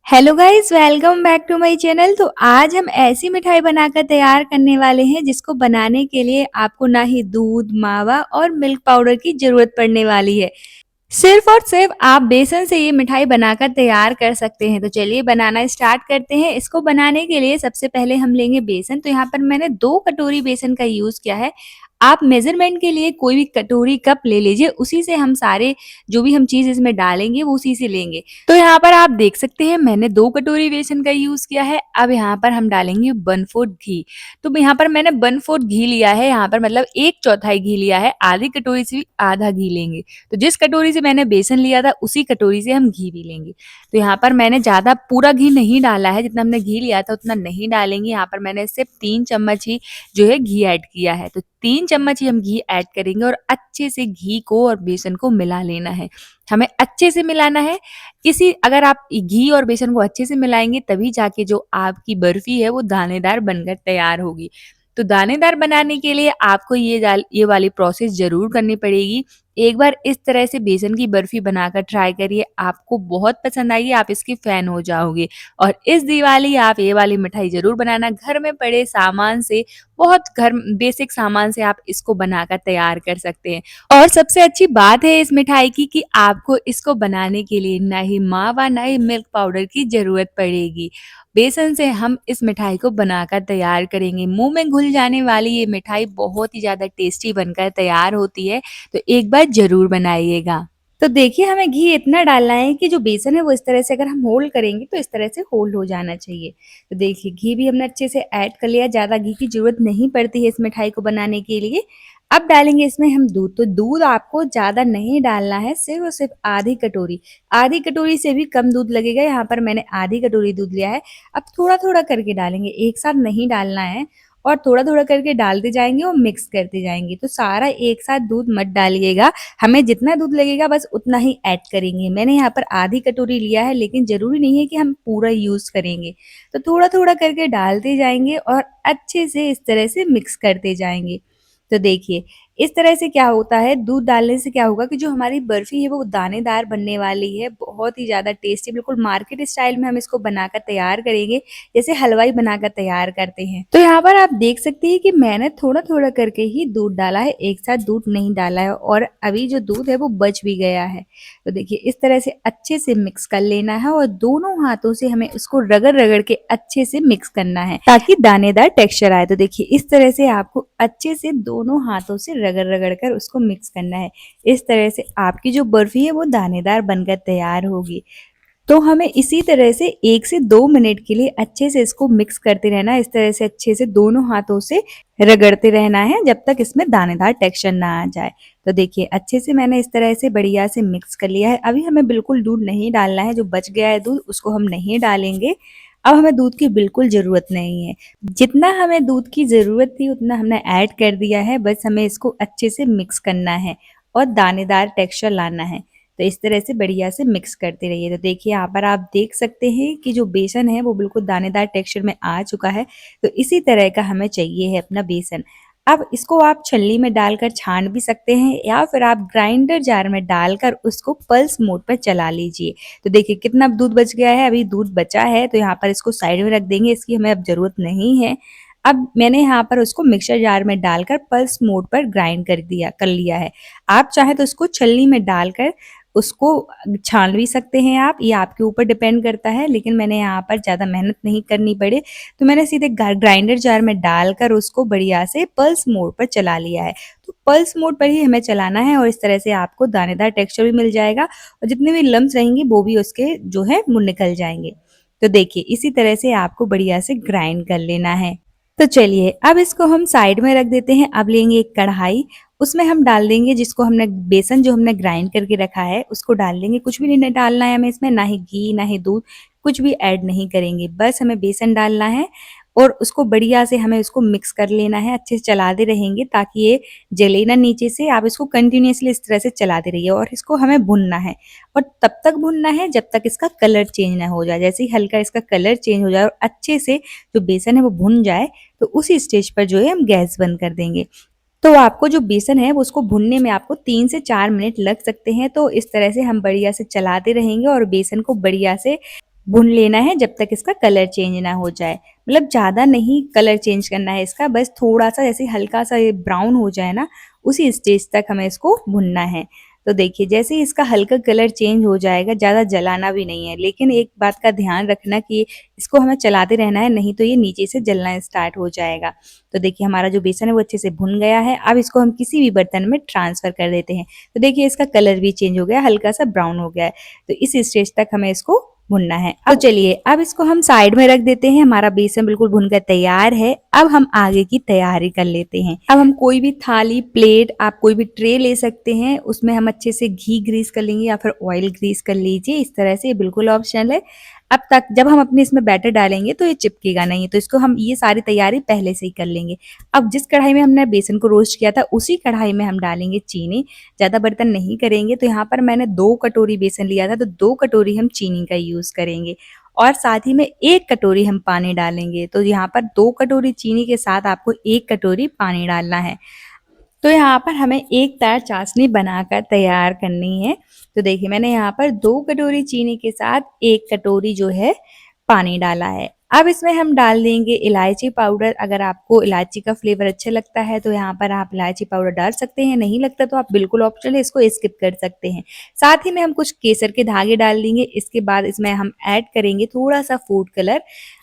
Hello guys, welcome back to my channel. तो आज हम ऐसी मिठाई बनाकर तैयार करने वाले हैं जिसको बनाने के लिए आपको ना ही दूध, मावा और मिल्क पाउडर की जरूरत पड़ने वाली है। सिर्फ और सिर्फ आप बेसन से ये मिठाई बनाकर तैयार कर सकते हैं। तो चलिए बनाना स्टार्ट करते हैं। इसको बनाने के लिए सबसे पहले हम लेंगे बेसन। तो यहाँ पर मैंने 2 कटोरी बेसन का यूज़ किया है। आप मेज़रमेंट के लिए कोई भी कटोरी, कप ले लीजिए, उसी से हम सारे जो भी हम चीज़ इसमें डालेंगे वो उसी से लेंगे। तो यहाँ पर आप देख सकते हैं मैंने 2 कटोरी बेसन का यूज़ किया है। अब यहाँ पर हम डालेंगे 1/4 घी। तो यहाँ पर मैंने 1/4 घी लिया है, यहाँ पर मतलब 1/4 घी लिया है, आधी कटोरी से भी आधा घी लेंगे। तो जिस कटोरी से मैंने बेसन लिया था उसी कटोरी से हम घी भी लेंगे। तो यहाँ पर मैंने ज़्यादा पूरा घी नहीं डाला है, जितना हमने घी लिया था उतना नहीं डालेंगे। यहाँ पर मैंने सिर्फ 3 चम्मच ही जो है घी ऐड किया है। तो 3 चम्मच ही हम घी ऐड करेंगे और अच्छे से घी को और बेसन को मिला लेना है। हमें अच्छे से मिलाना है। किसी अगर आप घी और बेसन को अच्छे से मिलाएँगे तभी जाके जो आपकी बर्फी है वो दानेदार बनकर तैयार होगी। तो दानेदार बनाने के लिए आपको ये वाली प्रोसेस ज़रूर करनी पड़ेगी। एक बार इस तरह से बेसन की बर्फी बनाकर ट्राई करिए, आपको बहुत पसंद आएगी, आप इसके फ़ैन हो जाओगे। और इस दिवाली आप ये वाली मिठाई ज़रूर बनाना, घर में पड़े सामान से, बहुत घर बेसिक सामान से आप इसको बनाकर तैयार कर सकते हैं। और सबसे अच्छी बात है इस मिठाई की कि आपको इसको बनाने के लिए ना ही मावा, ना ही मिल्क पाउडर की ज़रूरत पड़ेगी। बेसन से हम इस मिठाई को बनाकर तैयार करेंगे। मुँह में घुल जाने वाली ये मिठाई बहुत ही ज़्यादा टेस्टी बनकर तैयार होती है। तो एक बार ज़रूर बनाइएगा। तो देखिए हमें घी इतना डालना है कि जो बेसन है वो इस तरह से अगर हम होल्ड करेंगे तो इस तरह से होल्ड हो जाना चाहिए। तो देखिए घी भी हमने अच्छे से ऐड कर लिया, ज़्यादा घी की ज़रूरत नहीं पड़ती है इस मिठाई को बनाने के लिए। अब डालेंगे इसमें हम दूध। तो दूध आपको ज़्यादा नहीं डालना है, सिर्फ़ और सिर्फ़ आधी कटोरी। आधी कटोरी से भी कम दूध लगेगा, यहाँ पर मैंने आधी कटोरी दूध लिया है। अब थोड़ा-थोड़ा करके डालेंगे, एक साथ नहीं डालना है और थोड़ा-थोड़ा करके डालते जाएँगे और मिक्स करते जाएँगे। तो सारा एक साथ दूध मत डालिएगा, हमें जितना दूध लगेगा बस उतना ही ऐड करेंगे। मैंने यहाँ पर आधी कटोरी लिया है, लेकिन ज़रूरी नहीं है कि हम पूरा यूज़ करेंगे। तो थोड़ा-थोड़ा करके डालते जाएँगे और अच्छे से इस तरह से मिक्स करते जाएँगे। तो देखिए, इस तरह से क्या होता है, दूध डालने से क्या होगा कि जो हमारी बर्फ़ी है वो दानेदार बनने वाली है, बहुत ही ज़्यादा टेस्टी, बिल्कुल मार्केट स्टाइल में हम इसको बनाकर तैयार करेंगे, जैसे हलवाई बनाकर तैयार करते हैं। तो यहाँ पर आप देख सकते हैं कि मैंने थोड़ा-थोड़ा करके ही दूध डाला है, एक साथ दूध नहीं डाला है और अभी जो दूध है वो बच भी गया है। तो देखिए इस तरह से अच्छे से मिक्स कर लेना है और दोनों हाथों से हमें इसको रगड़-रगड़ के अच्छे से मिक्स करना है, ताकि दानेदार टेक्सचर आए। तो देखिए इस तरह से आपको अच्छे से दोनों हाथों से रगड़-रगड़ कर उसको मिक्स करना है। इस तरह से आपकी जो बर्फी है वो दानेदार बनकर तैयार होगी। तो हमें इसी तरह से 1 से 2 मिनट के लिए अच्छे से इसको मिक्स करते रहना है। इस तरह से अच्छे से दोनों हाथों से रगड़ते रहना है जब तक इसमें दानेदार टेक्सचर ना आ जाए। तो देखिए अच्छे से मैंने इस तरह से बढ़िया से मिक्स कर लिया है। अभी हमें बिल्कुल दूध नहीं डालना है, जो बच गया है दूध उसको हम नहीं डालेंगे। अब हमें दूध की बिल्कुल ज़रूरत नहीं है। जितना हमें दूध की ज़रूरत थी उतना हमने ऐड कर दिया है, बस हमें इसको अच्छे से मिक्स करना है और दानेदार टेक्सचर लाना है। तो इस तरह से बढ़िया से मिक्स करते रहिए। तो देखिए यहाँ पर आप देख सकते हैं कि जो बेसन है वो बिल्कुल दानेदार टेक्सचर में आ चुका है। तो इसी तरह का हमें चाहिए है अपना बेसन। अब इसको आप छलनी में डालकर छान भी सकते हैं या फिर आप ग्राइंडर जार में डालकर उसको पल्स मोड पर चला लीजिए। तो देखिए कितना दूध बच गया है, अभी दूध बचा है तो यहाँ पर इसको साइड में रख देंगे, इसकी हमें अब ज़रूरत नहीं है। अब मैंने यहाँ पर उसको मिक्सर जार में डालकर पल्स मोड पर ग्राइंड कर लिया है। आप चाहें तो उसको छलनी में डालकर उसको छान भी सकते हैं आप, ये आपके ऊपर डिपेंड करता है, लेकिन मैंने यहाँ पर ज़्यादा मेहनत नहीं करनी पड़े तो मैंने सीधे ग्राइंडर जार में डालकर उसको बढ़िया से पल्स मोड पर चला लिया है। तो पल्स मोड पर ही हमें चलाना है और इस तरह से आपको दानेदार टेक्सचर भी मिल जाएगा और जितने भी लम्स रहेंगे वो भी उसके जो है वो निकल जाएंगे। तो देखिए इसी तरह से आपको बढ़िया से ग्राइंड कर लेना है। तो चलिए अब इसको हम साइड में रख देते हैं। अब लेंगे एक कढ़ाई, उसमें हम डाल देंगे जिसको हमने बेसन जो हमने ग्राइंड करके रखा है उसको डाल देंगे। कुछ भी नहीं डालना है हमें इसमें, ना ही घी ना ही दूध, कुछ भी ऐड नहीं करेंगे, बस हमें बेसन डालना है और उसको बढ़िया से हमें उसको मिक्स कर लेना है। अच्छे से चलाते रहेंगे ताकि ये जले ना नीचे से। आप इसको कंटिन्यूअसली इस तरह से चलाते रहिए और इसको हमें भुनना है और तब तक भुनना है जब तक इसका कलर चेंज ना हो जाए। जैसे ही हल्का इसका कलर चेंज हो जाए और अच्छे से जो बेसन है वो भुन जाए तो उसी स्टेज पर जो है हम गैस बंद कर देंगे। तो आपको जो बेसन है वो उसको भुनने में आपको 3 से 4 मिनट लग सकते हैं। तो इस तरह से हम बढ़िया से चलाते रहेंगे और बेसन को बढ़िया से भून लेना है जब तक इसका कलर चेंज ना हो जाए। मतलब ज़्यादा नहीं कलर चेंज करना है इसका, बस थोड़ा-सा जैसे हल्का सा ये ब्राउन हो जाए ना, उसी स्टेज तक हमें इसको भूनना है। तो देखिए जैसे ही इसका हल्का कलर चेंज हो जाएगा, ज़्यादा जलाना भी नहीं है, लेकिन एक बात का ध्यान रखना कि इसको हमें चलाते रहना है, नहीं तो ये नीचे से जलना स्टार्ट हो जाएगा। तो देखिए हमारा जो बेसन है वो अच्छे से भुन गया है। अब इसको हम किसी भी बर्तन में ट्रांसफ़र कर देते हैं। तो देखिए इसका कलर भी चेंज हो गया, हल्का सा ब्राउन हो गया है। तो इस स्टेज तक हमें इसको भुनना है। तो चलिए अब इसको हम साइड में रख देते हैं। हमारा बेसन बिल्कुल भुनकर तैयार है। अब हम आगे की तैयारी कर लेते हैं। अब हम कोई भी थाली, प्लेट, आप कोई भी ट्रे ले सकते हैं। उसमें हम अच्छे से घी ग्रीस कर लेंगे या फिर ऑयल ग्रीस कर लीजिए। इस तरह से ये बिल्कुल ऑप्शनल है। अब तक जब हम अपने इसमें बैटर डालेंगे तो ये चिपकेगा नहीं, तो इसको हम ये सारी तैयारी पहले से ही कर लेंगे। अब जिस कढ़ाई में हमने बेसन को रोस्ट किया था उसी कढ़ाई में हम डालेंगे चीनी। ज़्यादा बर्तन नहीं करेंगे। तो यहाँ पर मैंने 2 कटोरी बेसन लिया था, तो 2 कटोरी हम चीनी का यूज़ करेंगे और साथ ही में 1 कटोरी हम पानी डालेंगे। तो यहाँ पर 2 कटोरी चीनी के साथ आपको 1 कटोरी पानी डालना है। तो यहाँ पर हमें 1 तार चाशनी बनाकर तैयार करनी है। तो देखिए मैंने यहाँ पर 2 कटोरी चीनी के साथ 1 कटोरी जो है पानी डाला है। अब इसमें हम डाल देंगे इलायची पाउडर। अगर आपको इलायची का फ्लेवर अच्छा लगता है तो यहाँ पर आप इलायची पाउडर डाल सकते हैं, नहीं लगता तो आप बिल्कुल ऑप्शनल है, इसको स्किप कर सकते हैं। साथ ही में हम कुछ केसर के धागे डाल देंगे। इसके बाद इसमें हम ऐड करेंगे थोड़ा सा फूड कलर।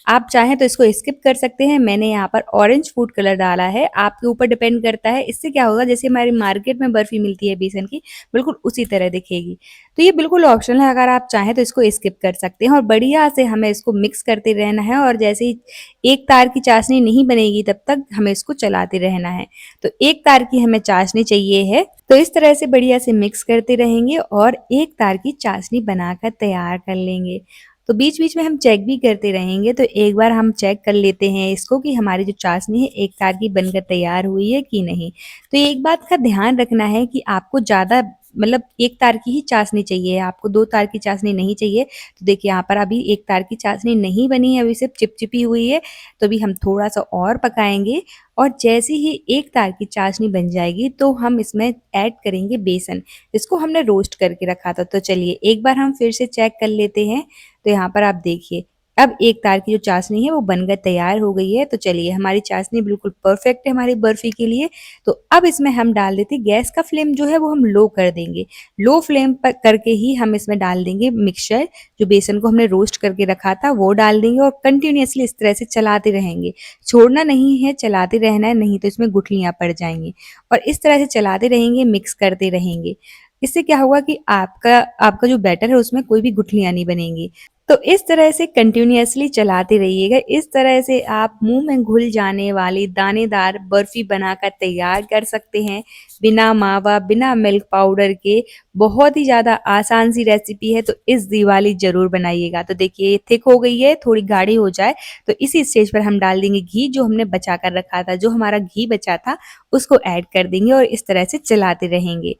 आप चाहें तो इसको स्किप कर सकते हैं। मैंने यहाँ पर ऑरेंज फूड कलर डाला है, आपके ऊपर डिपेंड करता है। इससे क्या होगा, जैसे हमारी मार्केट में बर्फी मिलती है बेसन की, बिल्कुल उसी तरह दिखेगी। तो ये बिल्कुल ऑप्शनल है, अगर आप चाहें तो इसको स्किप कर सकते हैं। और बढ़िया से हमें इसको मिक्स करते रहना है और जैसे ही एक तार की चाशनी नहीं बनेगी तब तक हमें इसको चलाते रहना है। तो एक तार की हमें चाशनी चाहिए है। तो इस तरह से बढ़िया से मिक्स करते रहेंगे और एक तार की चाशनी बनाकर तैयार कर लेंगे। तो बीच-बीच में हम चेक भी करते रहेंगे। तो एक बार हम चेक कर लेते हैं इसको कि हमारी जो चाशनी है एक तार की बनकर तैयार हुई है कि नहीं। तो एक बात का ध्यान रखना है कि आपको ज़्यादा मतलब एक तार की ही चाशनी चाहिए, आपको 2 तार की चाशनी नहीं चाहिए। तो देखिए यहाँ पर अभी एक तार की चाशनी नहीं बनी है, अभी सिर्फ चिपचिपी हुई है। तो अभी हम थोड़ा-सा और पकाएँगे और जैसे ही एक तार की चाशनी बन जाएगी तो हम इसमें ऐड करेंगे बेसन। इसको हमने रोस्ट करके रखा था। तो चलिए एक बार हम फिर से चेक कर लेते हैं। तो यहाँ पर आप देखिए अब एक तार की जो चाशनी है वो बनकर तैयार हो गई है। तो चलिए हमारी चाशनी बिल्कुल परफेक्ट है हमारी बर्फी के लिए। तो अब इसमें हम डाल देते हैं, गैस का फ्लेम जो है वो हम लो कर देंगे। लो फ्लेम पर करके ही हम इसमें डाल देंगे मिक्सचर, जो बेसन को हमने रोस्ट करके रखा था वो डाल देंगे और कंटिन्यूअसली इस तरह से चलाते रहेंगे। छोड़ना नहीं है, चलाते रहना है, नहीं तो इसमें गुठलियाँ पड़ जाएंगी। और इस तरह से चलाते रहेंगे, मिक्स करते रहेंगे। इससे क्या होगा कि आपका आपका जो बैटर है उसमें कोई भी गुठलियाँ नहीं बनेंगी। तो इस तरह से कंटिन्यूअसली चलाते रहिएगा। इस तरह से आप मुंह में घुल जाने वाली दानेदार बर्फी बनाकर तैयार कर सकते हैं, बिना मावा, बिना मिल्क पाउडर के। बहुत ही ज़्यादा आसान सी रेसिपी है, तो इस दिवाली ज़रूर बनाइएगा। तो देखिए ये थिक हो गई है, थोड़ी गाढ़ी हो जाए तो इसी स्टेज पर हम डाल देंगे घी, जो हमने बचा कर रखा था। जो हमारा घी बचा था उसको ऐड कर देंगे और इस तरह से चलाते रहेंगे।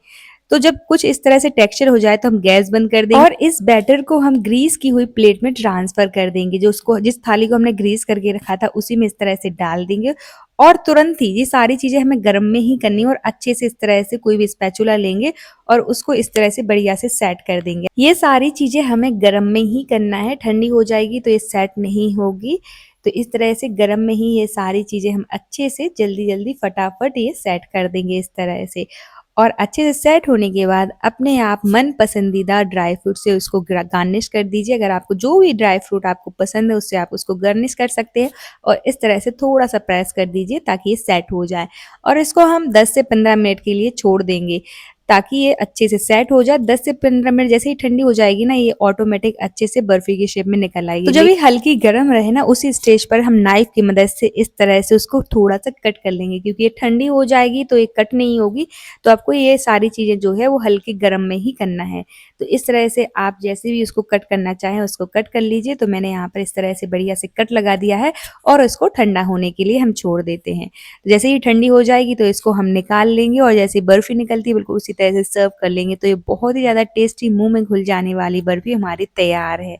तो जब कुछ इस तरह से टेक्सचर हो जाए तो हम गैस बंद कर देंगे और इस बैटर को हम ग्रीस की हुई प्लेट में ट्रांसफर कर देंगे। जो उसको जिस थाली को हमने ग्रीस करके रखा था उसी में इस तरह से डाल देंगे और तुरंत ही ये सारी चीजें हमें गर्म में ही करनी है और अच्छे से इस तरह से कोई भी स्पैचुला लेंगे और उसको इस तरह से बढ़िया से सेट कर देंगे। ये सारी चीजें हमें गर्म में ही करना है, ठंडी हो जाएगी तो ये सेट नहीं होगी। तो इस तरह से गर्म में ही ये सारी चीजें हम अच्छे से जल्दी जल्दी फटाफट ये सेट कर देंगे इस तरह से। और अच्छे से सेट होने के बाद अपने आप मन पसंदीदा ड्राई फ्रूट से उसको गार्निश कर दीजिए। अगर आपको जो भी ड्राई फ्रूट आपको पसंद है उससे आप उसको गार्निश कर सकते हैं और इस तरह से थोड़ा सा प्रेस कर दीजिए ताकि ये सेट हो जाए। और इसको हम 10 से 15 मिनट के लिए छोड़ देंगे ताकि ये अच्छे से सेट हो जाए। 10 से 15 मिनट जैसे ही ठंडी हो जाएगी ना, ये ऑटोमेटिक अच्छे से बर्फी की शेप में निकल आएगी। तो जब ये हल्की गर्म रहे ना, उसी स्टेज पर हम नाइफ की मदद से इस तरह से उसको थोड़ा सा कट कर लेंगे, क्योंकि ये ठंडी हो जाएगी तो ये कट नहीं होगी। तो आपको ये सारी चीजें जो है वो हल्की गर्म में ही करना है। तो इस तरह से आप जैसे भी उसको कट करना चाहें उसको कट कर लीजिए। तो मैंने यहाँ पर इस तरह से बढ़िया से कट लगा दिया है और इसको ठंडा होने के लिए हम छोड़ देते हैं। तो जैसे ही ठंडी हो जाएगी तो इसको हम निकाल लेंगे और जैसे बर्फी निकलती है बिल्कुल उसी तरह से सर्व कर लेंगे। तो ये बहुत ही ज़्यादा टेस्टी, मुंह में घुल जाने वाली बर्फी हमारी तैयार है।